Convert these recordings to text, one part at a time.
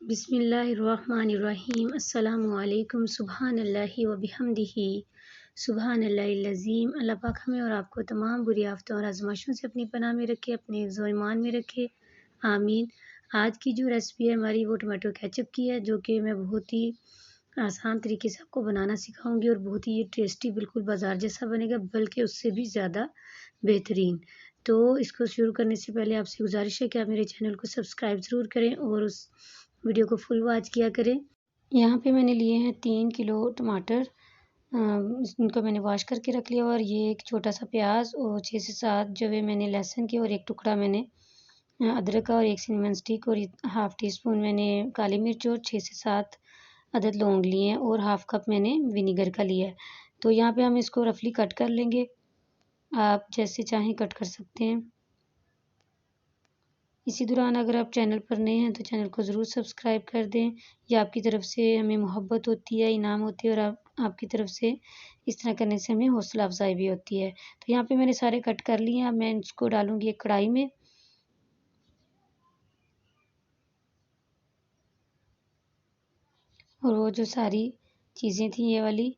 बिस्मिल्लाहिर्रहमानिर्रहीम। अस्सलामुअलैकुम। सुब्हानल्लाहि व बिहम्दिही सुब्हानल्लाहिल अज़ीम। अल्लाह पाक हमें और आपको तमाम बुरी आफ़तों और आज़माइशों से अपनी पनाह में रखे, अपने हिफ्ज़ व ईमान में रखे, आमीन। आज की जो रेसिपी है हमारी वो टमाटो केचप की है, जो कि मैं बहुत ही आसान तरीके से आपको बनाना सिखाऊंगी और बहुत ही टेस्टी, बिल्कुल बाज़ार जैसा बनेगा, बल्कि उससे भी ज़्यादा बेहतरीन। तो इसको शुरू करने से पहले आपसे गुजारिश है कि आप मेरे चैनल को सब्सक्राइब ज़रूर करें और उस वीडियो को फुल वॉच किया करें। यहाँ पे मैंने लिए हैं 3 किलो टमाटर, इनको मैंने वॉश करके रख लिया, और ये एक छोटा सा प्याज और 6 से 7 जो है मैंने लहसुन के, और एक टुकड़ा मैंने अदरक का, और एक सिनेमन स्टिक, और हाफ़ टी स्पून मैंने काली मिर्च, और 6 से 7 अदद लौंग लिए हैं, और हाफ़ कप मैंने विनीगर का लिया है। तो यहाँ पे हम इसको रफली कट कर लेंगे, आप जैसे चाहें कट कर सकते हैं। इसी दौरान अगर आप चैनल पर नए हैं तो चैनल को ज़रूर सब्सक्राइब कर दें। यह आपकी तरफ से हमें मोहब्बत होती है, इनाम होती है, और आपकी तरफ से इस तरह करने से हमें हौसला अफजाई भी होती है। तो यहाँ पे मैंने सारे कट कर लिए हैं। अब मैं इसको डालूँगी एक कढ़ाई में, और वो जो सारी चीज़ें थी, ये वाली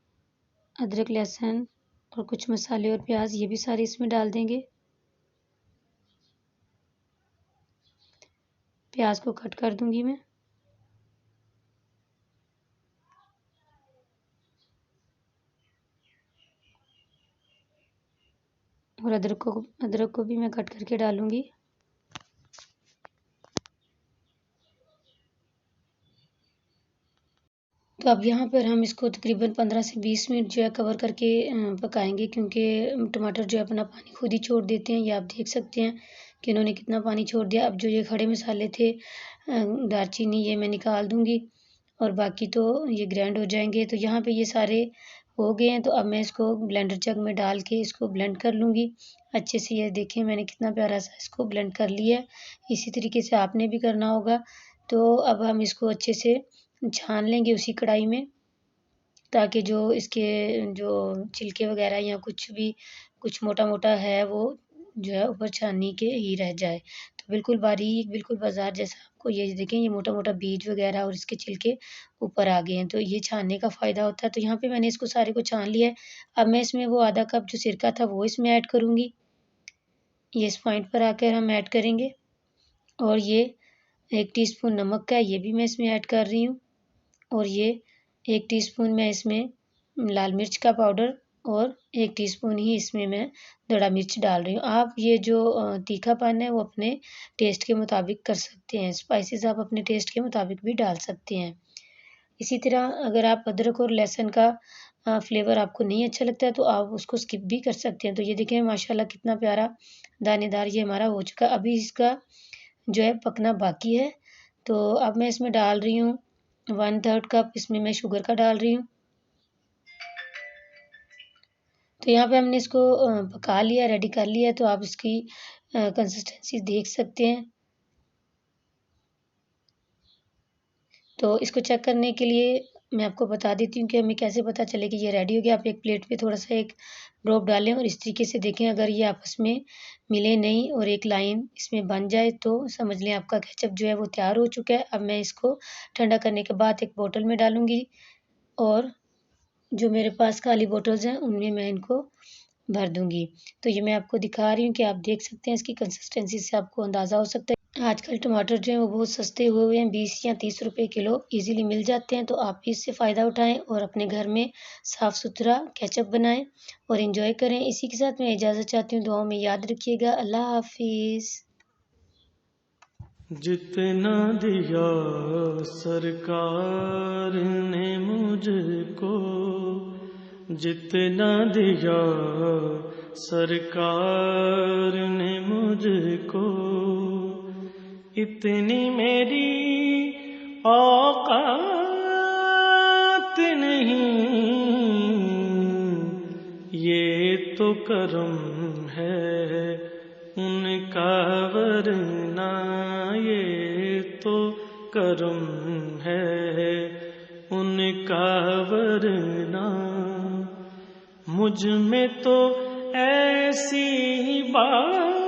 अदरक, लहसुन और कुछ मसाले और प्याज, ये भी सारे इसमें डाल देंगे। प्याज को कट कर दूँगी मैं, और अदरक को भी मैं कट करके डालूँगी। तो अब यहाँ पर हम इसको तकरीबन 15 से 20 मिनट जो है कवर करके पकाएंगे, क्योंकि टमाटर जो है अपना पानी खुद ही छोड़ देते हैं। ये आप देख सकते हैं कि इन्होंने कितना पानी छोड़ दिया। अब जो ये खड़े मसाले थे, दालचीनी, ये मैं निकाल दूँगी, और बाकी तो ये ग्राइंड हो जाएंगे। तो यहाँ पे ये सारे हो गए हैं। तो अब मैं इसको ब्लेंडर जग में डाल के इसको ब्लेंड कर लूँगी अच्छे से। ये देखें मैंने कितना प्यारा सा इसको ब्लेंड कर लिया है। इसी तरीके से आपने भी करना होगा। तो अब हम इसको अच्छे से छान लेंगे उसी कढ़ाई में, ताकि जो इसके जो छिलके वगैरह या कुछ भी कुछ मोटा मोटा है वो जो है ऊपर छाननी के ही रह जाए। तो बिल्कुल बारीक, बिल्कुल बाजार जैसा आपको ये देखें, ये मोटा मोटा बीज वगैरह और इसके छिलके ऊपर आ गए हैं। तो ये छानने का फ़ायदा होता है। तो यहाँ पे मैंने इसको सारे को छान लिया है। अब मैं इसमें वो आधा कप जो सिरका था वो इसमें ऐड करूँगी। ये इस पॉइंट पर आकर हम ऐड करेंगे, और ये 1 टीस्पून नमक का है, ये भी मैं इसमें ऐड कर रही हूँ, और ये 1 टीस्पून मैं इसमें लाल मिर्च का पाउडर, और 1 टीस्पून ही इसमें मैं दड़ा मिर्च डाल रही हूँ। आप ये जो तीखापन है वो अपने टेस्ट के मुताबिक कर सकते हैं। स्पाइसेस आप अपने टेस्ट के मुताबिक भी डाल सकते हैं। इसी तरह अगर आप अदरक और लहसुन का फ्लेवर आपको नहीं अच्छा लगता है तो आप उसको स्किप भी कर सकते हैं। तो ये देखें माशाल्लाह कितना प्यारा दानेदार ये हमारा हो चुका। अभी इसका जो है पकना बाकी है। तो अब मैं इसमें डाल रही हूँ 1/3 कप इसमें मैं शुगर का डाल रही हूँ। तो यहाँ पे हमने इसको पका लिया, रेडी कर लिया है। तो आप इसकी कंसिस्टेंसी देख सकते हैं। तो इसको चेक करने के लिए मैं आपको बता देती हूँ कि हमें कैसे पता चले कि ये रेडी हो गया। आप एक प्लेट पे थोड़ा सा एक ड्रॉप डालें और इस तरीके से देखें, अगर ये आपस में मिले नहीं और एक लाइन इसमें बन जाए तो समझ लें आपका केचप जो है वो तैयार हो चुका है। अब मैं इसको ठंडा करने के बाद एक बोतल में डालूँगी, और जो मेरे पास खाली बोतल्स हैं उनमें मैं इनको भर दूँगी। तो ये मैं आपको दिखा रही हूँ कि आप देख सकते हैं इसकी कंसिस्टेंसी से आपको अंदाज़ा हो सकता है। आजकल टमाटर जो हैं वो बहुत सस्ते हुए हुए हैं, 20 या 30 रुपए किलो ईज़िली मिल जाते हैं। तो आप भी इससे फ़ायदा उठाएँ और अपने घर में साफ़ सुथरा केचप बनाएँ और एंजॉय करें। इसी के साथ मैं इजाज़त चाहती हूँ। दुआओं में याद रखिएगा। अल्लाह हाफ़िज़। जितना दिया सरकार ने मुझको, जितना दिया सरकार ने मुझको, इतनी मेरी औकात नहीं। ये तो करम है उनका, वरना ये तो करम है उनका, वरना मुझ में तो ऐसी बात